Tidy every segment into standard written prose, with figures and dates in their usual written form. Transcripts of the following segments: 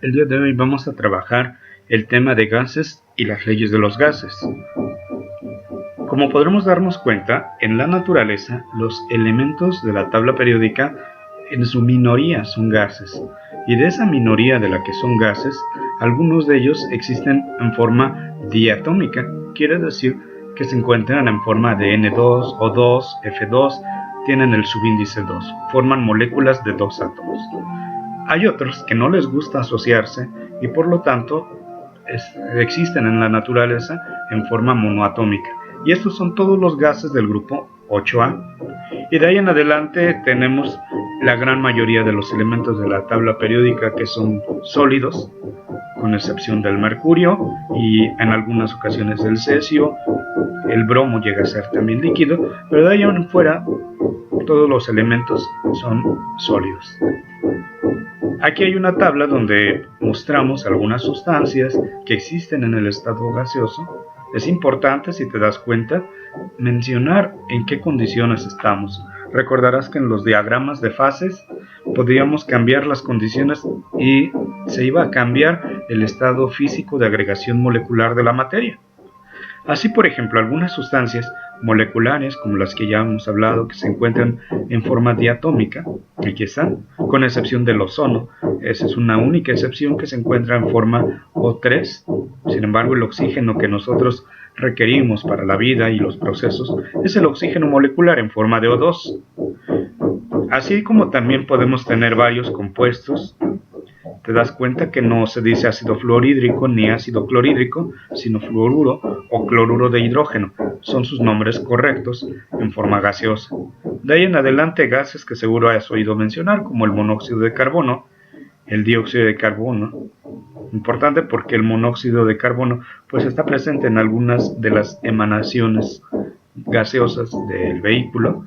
El día de hoy vamos a trabajar el tema de gases y las leyes de los gases. Como podremos darnos cuenta, en la naturaleza los elementos de la tabla periódica en su minoría son gases, y de esa minoría de la que son gases, algunos de ellos existen en forma diatómica, quiere decir que se encuentran en forma de N2, O2, F2, tienen el subíndice 2, forman moléculas de dos átomos. Hay otros que no les gusta asociarse y por lo tanto existen en la naturaleza en forma monoatómica, y estos son todos los gases del grupo 8A. Y de ahí en adelante tenemos la gran mayoría de los elementos de la tabla periódica que son sólidos, con excepción del mercurio y en algunas ocasiones del cesio. El bromo llega a ser también líquido, pero de ahí en fuera todos los elementos son sólidos. Aquí hay una tabla donde mostramos algunas sustancias que existen en el estado gaseoso. Es importante, si te das cuenta, mencionar en qué condiciones estamos. Recordarás que en los diagramas de fases podríamos cambiar las condiciones y se iba a cambiar el estado físico de agregación molecular de la materia. Así, por ejemplo, algunas sustancias moleculares, como las que ya hemos hablado, que se encuentran en forma diatómica, aquí están, con excepción del ozono. Esa es una única excepción que se encuentra en forma O3. Sin embargo, el oxígeno que nosotros requerimos para la vida y los procesos es el oxígeno molecular en forma de O2. Así como también podemos tener varios compuestos. Te das cuenta que no se dice ácido fluorhídrico ni ácido clorhídrico, sino fluoruro o cloruro de hidrógeno. Son sus nombres correctos en forma gaseosa. De ahí en adelante gases que seguro has oído mencionar, como el monóxido de carbono, el dióxido de carbono. Importante porque el monóxido de carbono pues está presente en algunas de las emanaciones gaseosas del vehículo.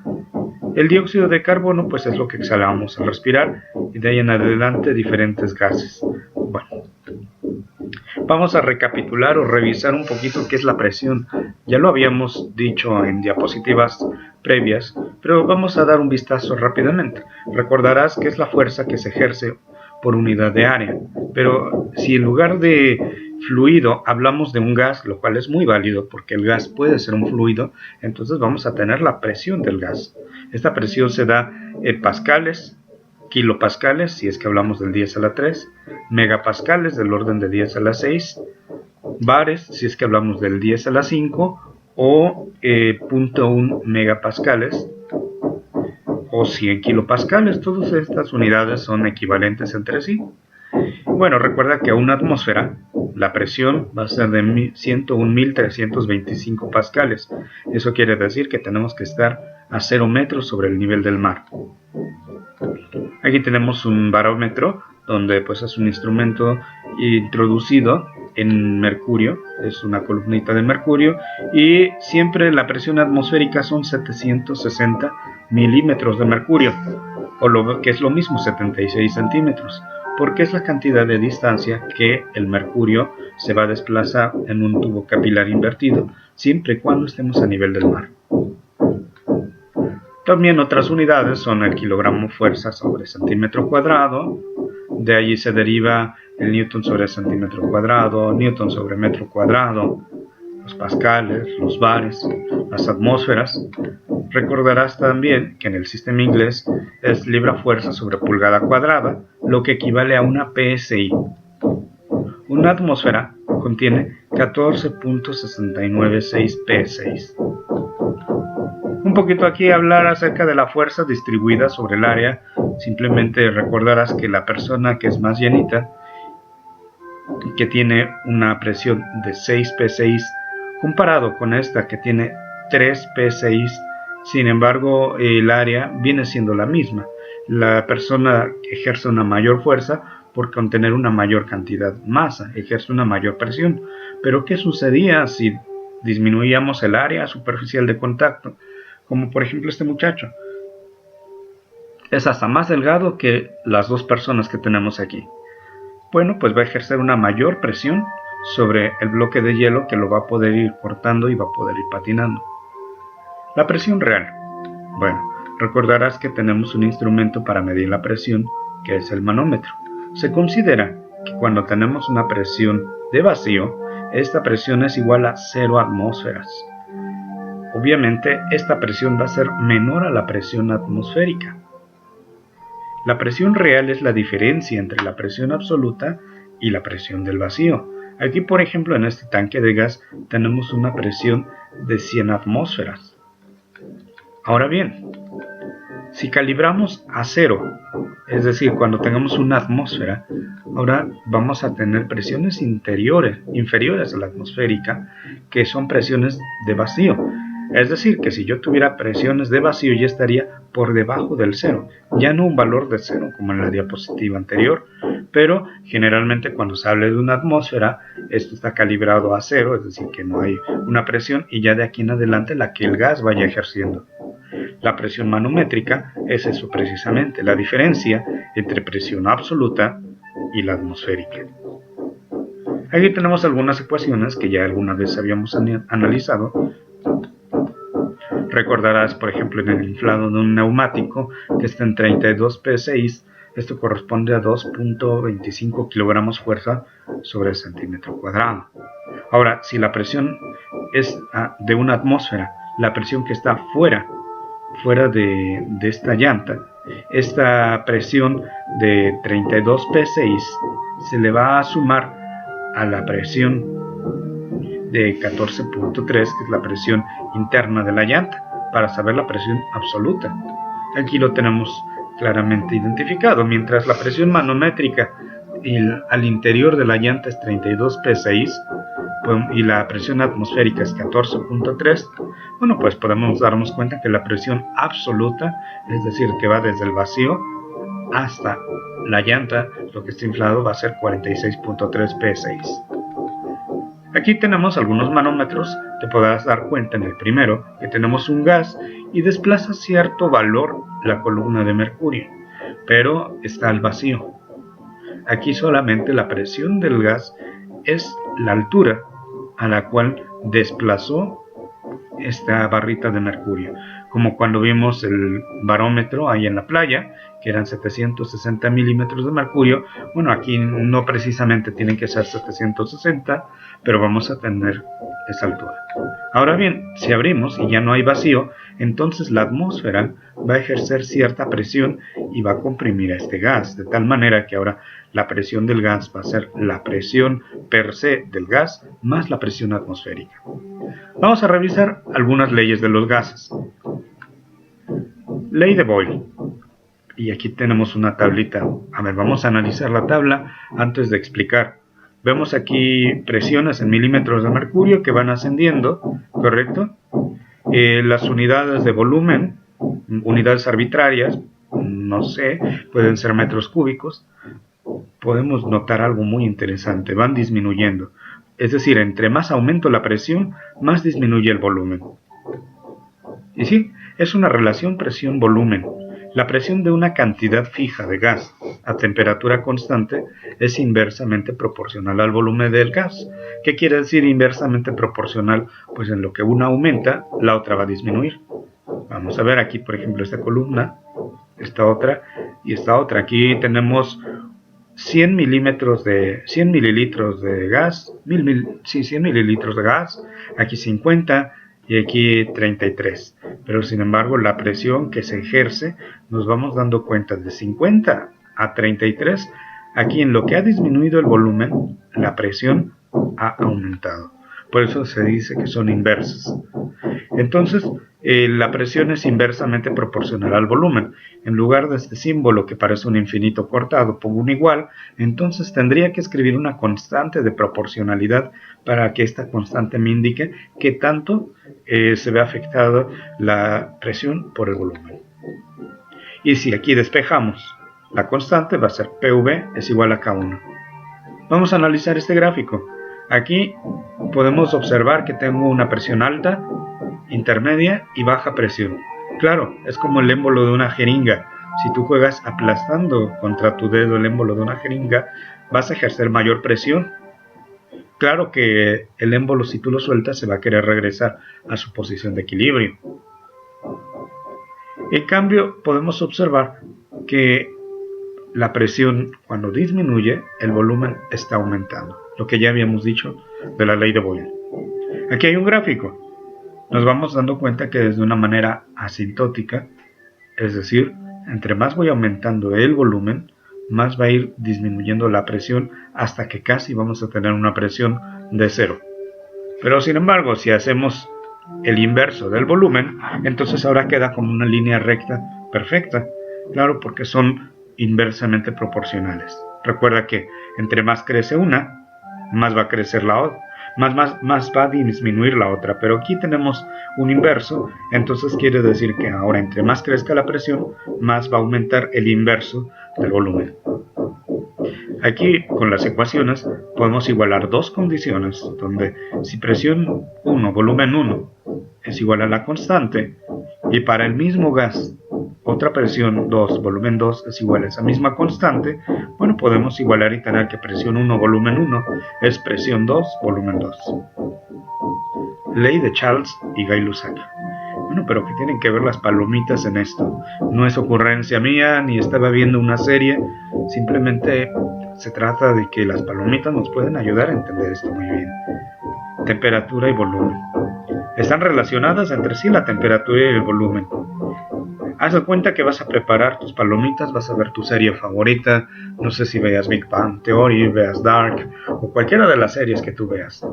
El dióxido de carbono pues es lo que exhalamos al respirar, y de ahí en adelante diferentes gases. Bueno, vamos a recapitular o revisar un poquito qué es la presión. Ya lo habíamos dicho en diapositivas previas, pero vamos a dar un vistazo rápidamente. Recordarás que es la fuerza que se ejerce por unidad de área, pero si en lugar de fluido hablamos de un gas, lo cual es muy válido porque el gas puede ser un fluido, entonces vamos a tener la presión del gas. Esta presión se da en pascales, kilopascales si es que hablamos del 10 a la 3, megapascales del orden de 10 a la 6, bares si es que hablamos del 10 a la 5 o 0.1 megapascales o 100 kilopascales. Todas estas unidades son equivalentes entre sí. Bueno, recuerda que a una atmósfera la presión va a ser de 101.325 pascales. Eso quiere decir que tenemos que estar a 0 metros sobre el nivel del mar. Aquí tenemos un barómetro, donde pues es un instrumento introducido en mercurio, es una columnita de mercurio, y siempre la presión atmosférica son 760 milímetros de mercurio, o lo que es lo mismo, 76 centímetros, porque es la cantidad de distancia que el mercurio se va a desplazar en un tubo capilar invertido, siempre y cuando estemos a nivel del mar. También otras unidades son el kilogramo fuerza sobre centímetro cuadrado, de allí se deriva el newton sobre centímetro cuadrado, newton sobre metro cuadrado, los pascales, los bares, las atmósferas. Recordarás también que en el sistema inglés es libra-fuerza sobre pulgada cuadrada, lo que equivale a una PSI. Una atmósfera contiene 14.696 PSI. Un poquito aquí hablar acerca de la fuerza distribuida sobre el área. Simplemente recordarás que la persona que es más llenita, que tiene una presión de 6 PSI, comparado con esta que tiene 3 PSI, sin embargo el área viene siendo la misma. La persona ejerce una mayor fuerza por contener una mayor cantidad de masa, ejerce una mayor presión. Pero ¿qué sucedía si disminuíamos el área superficial de contacto? Como por ejemplo este muchacho. Es hasta más delgado que las dos personas que tenemos aquí. Bueno, pues va a ejercer una mayor presión sobre el bloque de hielo, que lo va a poder ir cortando y va a poder ir patinando. La presión real. Bueno, recordarás que tenemos un instrumento para medir la presión, que es el manómetro. Se considera que cuando tenemos una presión de vacío, esta presión es igual a 0 atmósferas. Obviamente, esta presión va a ser menor a la presión atmosférica. La presión real es la diferencia entre la presión absoluta y la presión del vacío. Aquí, por ejemplo, en este tanque de gas tenemos una presión de 100 atmósferas. Ahora bien, si calibramos a 0, es decir, cuando tengamos una atmósfera, ahora vamos a tener presiones inferiores a la atmosférica, que son presiones de vacío. Es decir, que si yo tuviera presiones de vacío ya estaría por debajo del 0, ya no un valor de 0 como en la diapositiva anterior, pero generalmente cuando se habla de una atmósfera, esto está calibrado a 0, es decir, que no hay una presión y ya de aquí en adelante la que el gas vaya ejerciendo. La presión manométrica es eso precisamente, la diferencia entre presión absoluta y la atmosférica. Aquí tenemos algunas ecuaciones que ya alguna vez habíamos analizado. Recordarás, por ejemplo, en el inflado de un neumático que está en 32 psi, esto corresponde a 2.25 kilogramos fuerza sobre centímetro cuadrado. Ahora, si la presión es de una atmósfera, la presión que está fuera de esta llanta, esta presión de 32 psi se le va a sumar a la presión de 14.3, que es la presión interna de la llanta, para saber la presión absoluta. Aquí lo tenemos claramente identificado. Mientras la presión manométrica al interior de la llanta es 32 psi y la presión atmosférica es 14.3, bueno, pues podemos darnos cuenta que la presión absoluta, es decir, que va desde el vacío hasta la llanta, lo que está inflado, va a ser 46.3 psi. Aquí tenemos algunos manómetros. Te podrás dar cuenta en el primero que tenemos un gas y desplaza cierto valor la columna de mercurio, pero está al vacío. Aquí solamente la presión del gas es la altura a la cual desplazó esta barrita de mercurio, como cuando vimos el barómetro ahí en la playa, que eran 760 milímetros de mercurio. Bueno, aquí no precisamente tienen que ser 760, pero vamos a tener esa altura. Ahora bien, si abrimos y ya no hay vacío, entonces la atmósfera va a ejercer cierta presión y va a comprimir a este gas, de tal manera que ahora la presión del gas va a ser la presión per se del gas más la presión atmosférica. Vamos a revisar algunas leyes de los gases. Ley de Boyle. Y aquí tenemos una tablita. A ver, vamos a analizar la tabla antes de explicar. Vemos aquí presiones en milímetros de mercurio que van ascendiendo, ¿correcto? Las unidades de volumen, unidades arbitrarias, no sé, pueden ser metros cúbicos. Podemos notar algo muy interesante, van disminuyendo. Es decir, entre más aumento la presión, más disminuye el volumen. Y sí, es una relación presión-volumen. La presión de una cantidad fija de gas a temperatura constante es inversamente proporcional al volumen del gas. ¿Qué quiere decir inversamente proporcional? Pues en lo que una aumenta, la otra va a disminuir. Vamos a ver aquí, por ejemplo, esta columna, esta otra y esta otra. Aquí tenemos 100 mililitros de gas, 100 mililitros de gas, aquí 50 y aquí 33. Pero sin embargo la presión que se ejerce, nos vamos dando cuenta de 50 a 33, aquí en lo que ha disminuido el volumen, la presión ha aumentado. Por eso se dice que son inversas. Entonces, la presión es inversamente proporcional al volumen. En lugar de este símbolo que parece un infinito cortado, pongo un igual, entonces tendría que escribir una constante de proporcionalidad para que esta constante me indique qué tanto se ve afectada la presión por el volumen. Y si aquí despejamos la constante, va a ser PV es igual a K1. Vamos a analizar este gráfico. Aquí podemos observar que tengo una presión alta, intermedia y baja presión. Claro, es como el émbolo de una jeringa. Si tú juegas aplastando contra tu dedo el émbolo de una jeringa, vas a ejercer mayor presión. Claro que el émbolo, si tú lo sueltas, se va a querer regresar a su posición de equilibrio. En cambio, podemos observar que la presión cuando disminuye, el volumen está aumentando. Lo que ya habíamos dicho de la ley de Boyle. Aquí hay un gráfico. Nos vamos dando cuenta que desde una manera asintótica, es decir, entre más voy aumentando el volumen, más va a ir disminuyendo la presión hasta que casi vamos a tener una presión de cero. Pero sin embargo, si hacemos el inverso del volumen, entonces ahora queda como una línea recta perfecta. Claro, porque son inversamente proporcionales. Recuerda que entre más crece una, más va a crecer la otra. Más va a disminuir la otra, pero aquí tenemos un inverso, entonces quiere decir que ahora entre más crezca la presión, más va a aumentar el inverso del volumen. Aquí con las ecuaciones podemos igualar dos condiciones, donde si presión 1, volumen 1 es igual a la constante, y para el mismo gas otra presión 2, volumen 2 es igual a esa misma constante, bueno, podemos igualar y tener que presión 1, volumen 1 es presión 2, volumen 2. Ley de Charles y Gay-Lussac. Bueno, pero ¿qué tienen que ver las palomitas en esto? No es ocurrencia mía, ni estaba viendo una serie, simplemente se trata de que las palomitas nos pueden ayudar a entender esto muy bien. Temperatura y volumen. Están relacionadas entre sí la temperatura y el volumen. Haz de cuenta que vas a preparar tus palomitas, vas a ver tu serie favorita, no sé si veas Big Bang Theory, veas Dark o cualquiera de las series que tú veas.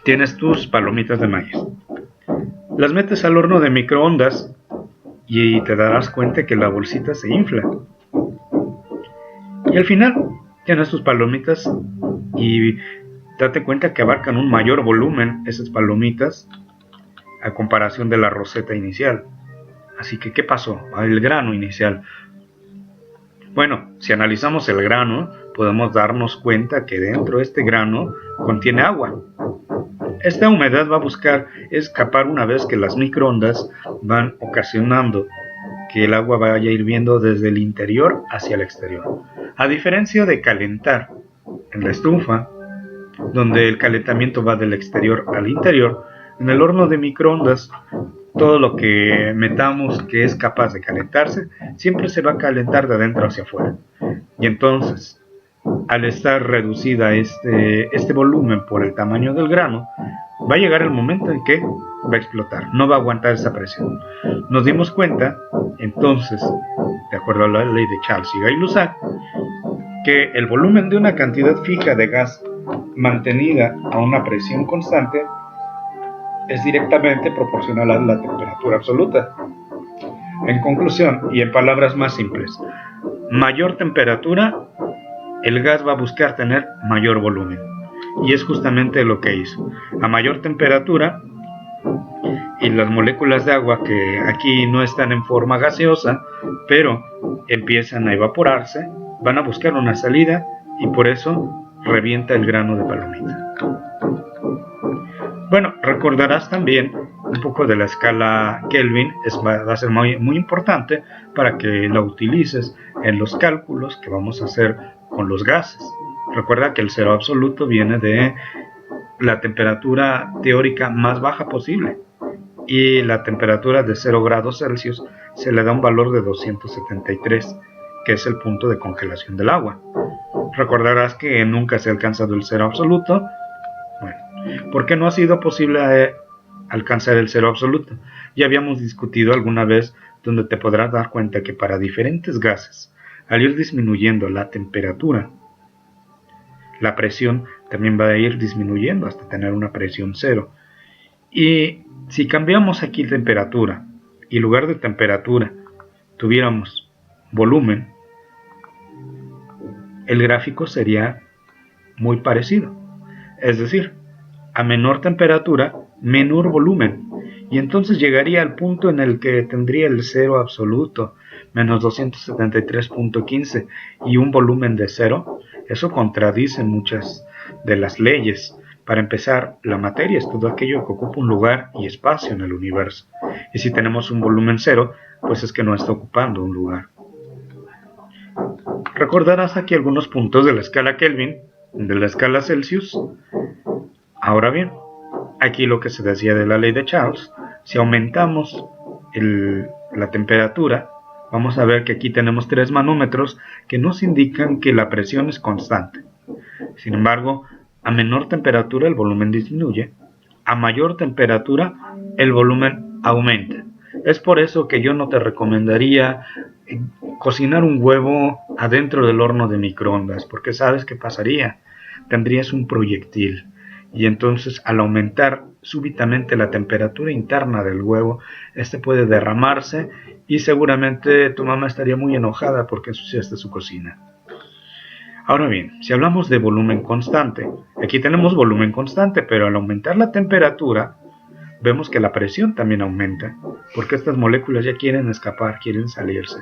Tienes tus palomitas de maíz. Las metes al horno de microondas y te darás cuenta que la bolsita se infla. Y al final tienes tus palomitas y date cuenta que abarcan un mayor volumen esas palomitas a comparación de la roseta inicial. Así que, ¿qué pasó? El grano inicial. Bueno, si analizamos el grano, podemos darnos cuenta que dentro de este grano contiene agua. Esta humedad va a buscar escapar una vez que las microondas van ocasionando que el agua vaya hirviendo desde el interior hacia el exterior. A diferencia de calentar en la estufa, donde el calentamiento va del exterior al interior, en el horno de microondas, todo lo que metamos que es capaz de calentarse, siempre se va a calentar de adentro hacia afuera. Y entonces, al estar reducida este volumen por el tamaño del grano, va a llegar el momento en que va a explotar, no va a aguantar esa presión. Nos dimos cuenta, entonces, de acuerdo a la ley de Charles y Gay-Lussac, que el volumen de una cantidad fija de gas mantenida a una presión constante es directamente proporcional a la temperatura absoluta. En conclusión, y en palabras más simples, mayor temperatura, el gas va a buscar tener mayor volumen. Y es justamente lo que hizo. A mayor temperatura, y las moléculas de agua que aquí no están en forma gaseosa, pero empiezan a evaporarse, van a buscar una salida y por eso revienta el grano de palomita. Bueno, recordarás también un poco de la escala Kelvin, va a ser muy importante para que la utilices en los cálculos que vamos a hacer con los gases. Recuerda que el cero absoluto viene de la temperatura teórica más baja posible y la temperatura de 0 grados Celsius se le da un valor de 273, que es el punto de congelación del agua. Recordarás que nunca se ha alcanzado el cero absoluto. Bueno, ¿por qué no ha sido posible alcanzar el cero absoluto? Ya habíamos discutido alguna vez donde te podrás dar cuenta que para diferentes gases, al ir disminuyendo la temperatura, la presión también va a ir disminuyendo hasta tener una presión cero. Y si cambiamos aquí temperatura y en lugar de temperatura tuviéramos volumen, el gráfico sería muy parecido. Es decir, a menor temperatura, menor volumen. Y entonces llegaría al punto en el que tendría el cero absoluto, menos 273.15, y un volumen de cero. Eso contradice muchas de las leyes. Para empezar, la materia es todo aquello que ocupa un lugar y espacio en el universo. Y si tenemos un volumen cero, pues es que no está ocupando un lugar. Recordarás aquí algunos puntos de la escala Kelvin, de la escala Celsius. Ahora bien, aquí lo que se decía de la ley de Charles, si aumentamos la temperatura, vamos a ver que aquí tenemos 3 manómetros que nos indican que la presión es constante. Sin embargo, a menor temperatura el volumen disminuye, a mayor temperatura el volumen aumenta. Es por eso que yo no te recomendaría cocinar un huevo adentro del horno de microondas, porque ¿sabes qué pasaría? Tendrías un proyectil, y entonces al aumentar súbitamente la temperatura interna del huevo, este puede derramarse y seguramente tu mamá estaría muy enojada porque ensuciaste su cocina. Ahora bien, si hablamos de volumen constante, aquí tenemos volumen constante, pero al aumentar la temperatura, vemos que la presión también aumenta, porque estas moléculas ya quieren escapar, quieren salirse.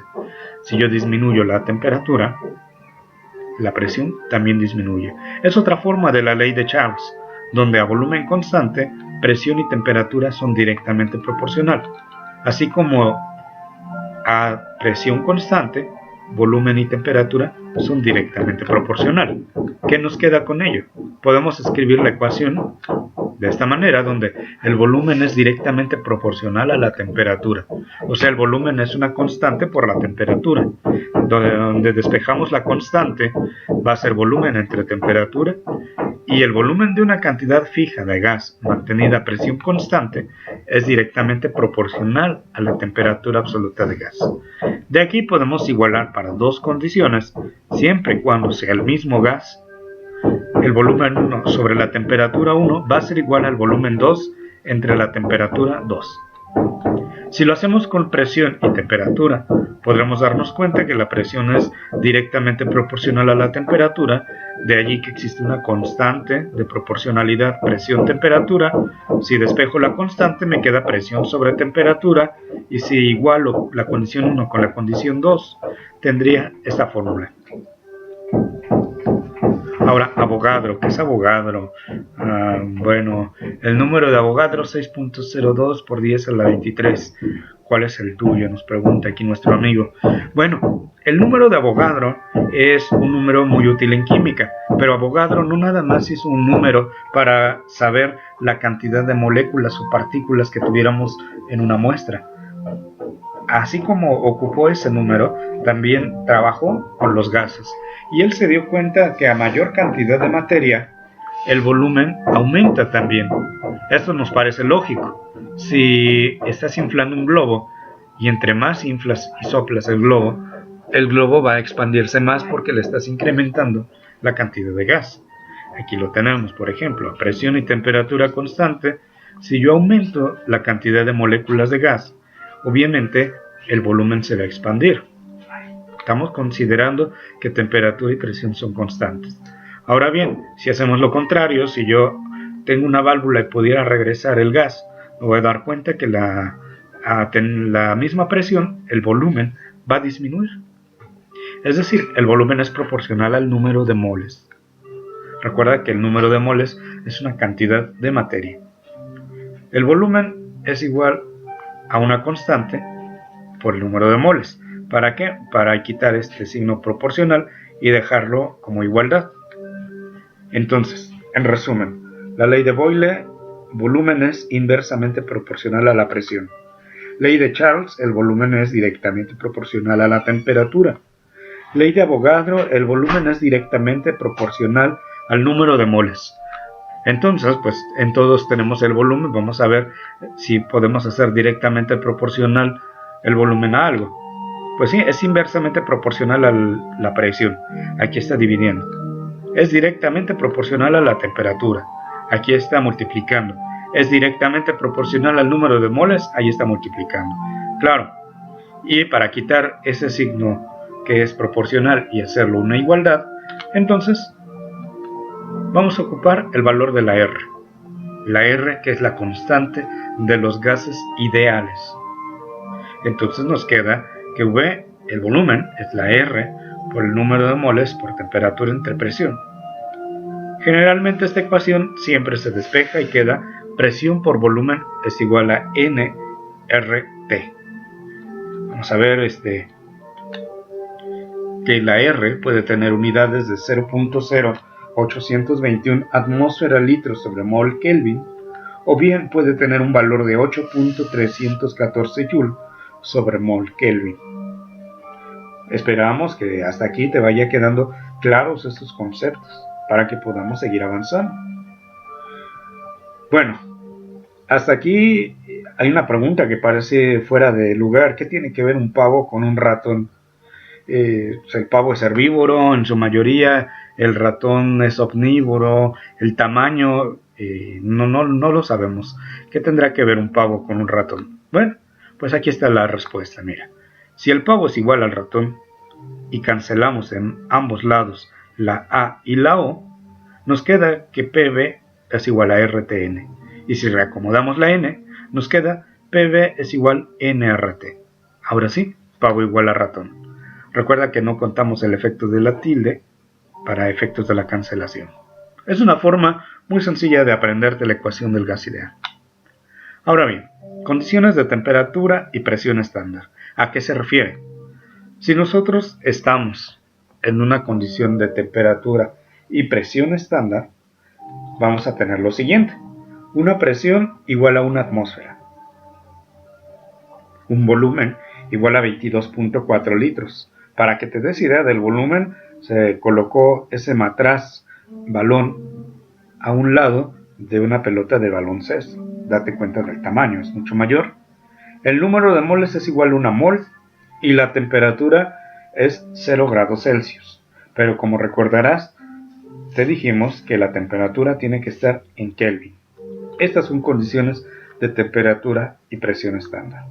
Si yo disminuyo la temperatura, la presión también disminuye. Es otra forma de la ley de Charles, donde a volumen constante, presión y temperatura son directamente proporcionales. Así como a presión constante, volumen y temperatura son directamente proporcionales. ¿Qué nos queda con ello? Podemos escribir la ecuación de esta manera, donde el volumen es directamente proporcional a la temperatura. O sea, el volumen es una constante por la temperatura. Donde despejamos la constante va a ser volumen entre temperatura, y el volumen de una cantidad fija de gas mantenida a presión constante es directamente proporcional a la temperatura absoluta de gas. De aquí podemos igualar para dos condiciones, siempre y cuando sea el mismo gas. El volumen 1 sobre la temperatura 1 va a ser igual al volumen 2 entre la temperatura 2. Si lo hacemos con presión y temperatura, podremos darnos cuenta que la presión es directamente proporcional a la temperatura, de allí que existe una constante de proporcionalidad presión-temperatura. Si despejo la constante me queda presión sobre temperatura, y si igualo la condición 1 con la condición 2, tendría esta fórmula. Ahora, Avogadro, ¿qué es Avogadro? Bueno, el número de Avogadro 6.02 por 10 a la 23. ¿Cuál es el tuyo? Nos pregunta aquí nuestro amigo. Bueno, el número de Avogadro es un número muy útil en química, pero Avogadro no nada más hizo un número para saber la cantidad de moléculas o partículas que tuviéramos en una muestra. Así como ocupó ese número, también trabajó con los gases. Y él se dio cuenta que a mayor cantidad de materia, el volumen aumenta también. Esto nos parece lógico. Si estás inflando un globo y entre más inflas y soplas el globo va a expandirse más porque le estás incrementando la cantidad de gas. Aquí lo tenemos, por ejemplo, a presión y temperatura constante. Si yo aumento la cantidad de moléculas de gas, obviamente el volumen se va a expandir. Estamos considerando que temperatura y presión son constantes. Ahora bien, si hacemos lo contrario, si yo tengo una válvula y pudiera regresar el gas, me voy a dar cuenta que a la misma presión, el volumen va a disminuir. Es decir, el volumen es proporcional al número de moles. Recuerda que el número de moles es una cantidad de materia. El volumen es igual a una constante por el número de moles. ¿Para qué? Para quitar este signo proporcional y dejarlo como igualdad. Entonces, en resumen, la ley de Boyle, volumen es inversamente proporcional a la presión. Ley de Charles, el volumen es directamente proporcional a la temperatura. Ley de Avogadro, el volumen es directamente proporcional al número de moles. Entonces, pues en todos tenemos el volumen. Vamos a ver si podemos hacer directamente proporcional el volumen a algo. Pues sí, es inversamente proporcional a la presión. Aquí está dividiendo. Es directamente proporcional a la temperatura. Aquí está multiplicando. Es directamente proporcional al número de moles. Ahí está multiplicando. Claro. Y para quitar ese signo que es proporcional y hacerlo una igualdad, entonces vamos a ocupar el valor de la R. La R, que es la constante de los gases ideales. Entonces nos queda que V, el volumen, es la R por el número de moles por temperatura entre presión. Generalmente esta ecuación siempre se despeja y queda presión por volumen es igual a nRT. Vamos a ver que la R puede tener unidades de 0.0821 atmósfera litros sobre mol Kelvin, o bien puede tener un valor de 8.314 joule sobre mol Kelvin. Esperamos que hasta aquí te vaya quedando claros estos conceptos para que podamos seguir avanzando. Bueno, hasta aquí hay una pregunta que parece fuera de lugar. ¿Qué tiene que ver un pavo con un ratón? El pavo es herbívoro en su mayoría, el ratón es omnívoro, el tamaño no lo sabemos. ¿Qué tendrá que ver un pavo con un ratón? Bueno, pues aquí está la respuesta, mira. Si el pavo es igual al ratón y cancelamos en ambos lados la A y la O, nos queda que PB es igual a RTN. Y si reacomodamos la N, nos queda PB es igual NRT. Ahora sí, pavo igual a ratón. Recuerda que no contamos el efecto de la tilde para efectos de la cancelación. Es una forma muy sencilla de aprenderte la ecuación del gas ideal. Ahora bien, condiciones de temperatura y presión estándar. ¿A qué se refiere? Si nosotros estamos en una condición de temperatura y presión estándar, vamos a tener lo siguiente. Una presión igual a una atmósfera. Un volumen igual a 22.4 litros. Para que te des idea del volumen, se colocó ese matraz balón a un lado de una pelota de baloncesto. Date cuenta del tamaño, es mucho mayor. El número de moles es igual a 1 mol y la temperatura es 0 grados Celsius. Pero como recordarás, te dijimos que la temperatura tiene que estar en Kelvin. Estas son condiciones de temperatura y presión estándar.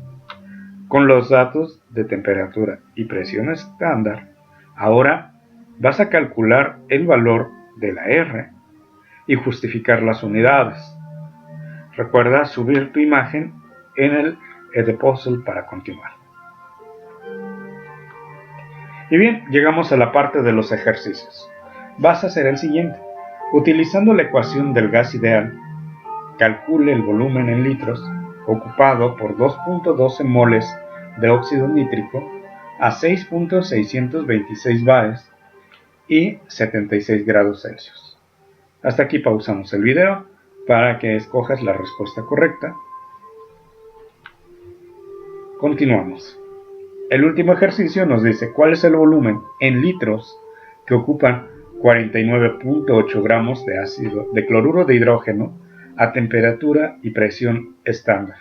Con los datos de temperatura y presión estándar, ahora vas a calcular el valor de la R y justificar las unidades. Recuerda subir tu imagen en el Edpuzzle para continuar. Y bien, llegamos a la parte de los ejercicios. Vas a hacer el siguiente. Utilizando la ecuación del gas ideal, calcule el volumen en litros ocupado por 2.12 moles de óxido nítrico a 6.626 bares y 76 grados Celsius. Hasta aquí pausamos el video para que escojas la respuesta correcta. Continuamos. El último ejercicio nos dice cuál es el volumen en litros que ocupan 49.8 gramos de ácido de cloruro de hidrógeno a temperatura y presión estándar.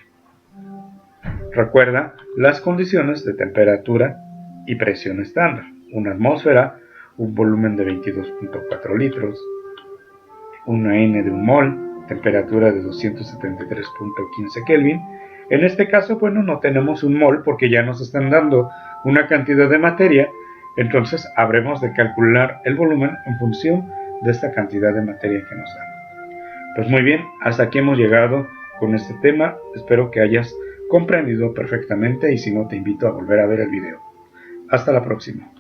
Recuerda las condiciones de temperatura y presión estándar. Una atmósfera, un volumen de 22.4 litros, una N de 1 mol, temperatura de 273.15 Kelvin. En este caso, bueno, no tenemos un mol porque ya nos están dando una cantidad de materia, entonces habremos de calcular el volumen en función de esta cantidad de materia que nos dan. Pues muy bien, hasta aquí hemos llegado con este tema. Espero que hayas comprendido perfectamente y si no te invito a volver a ver el video. Hasta la próxima.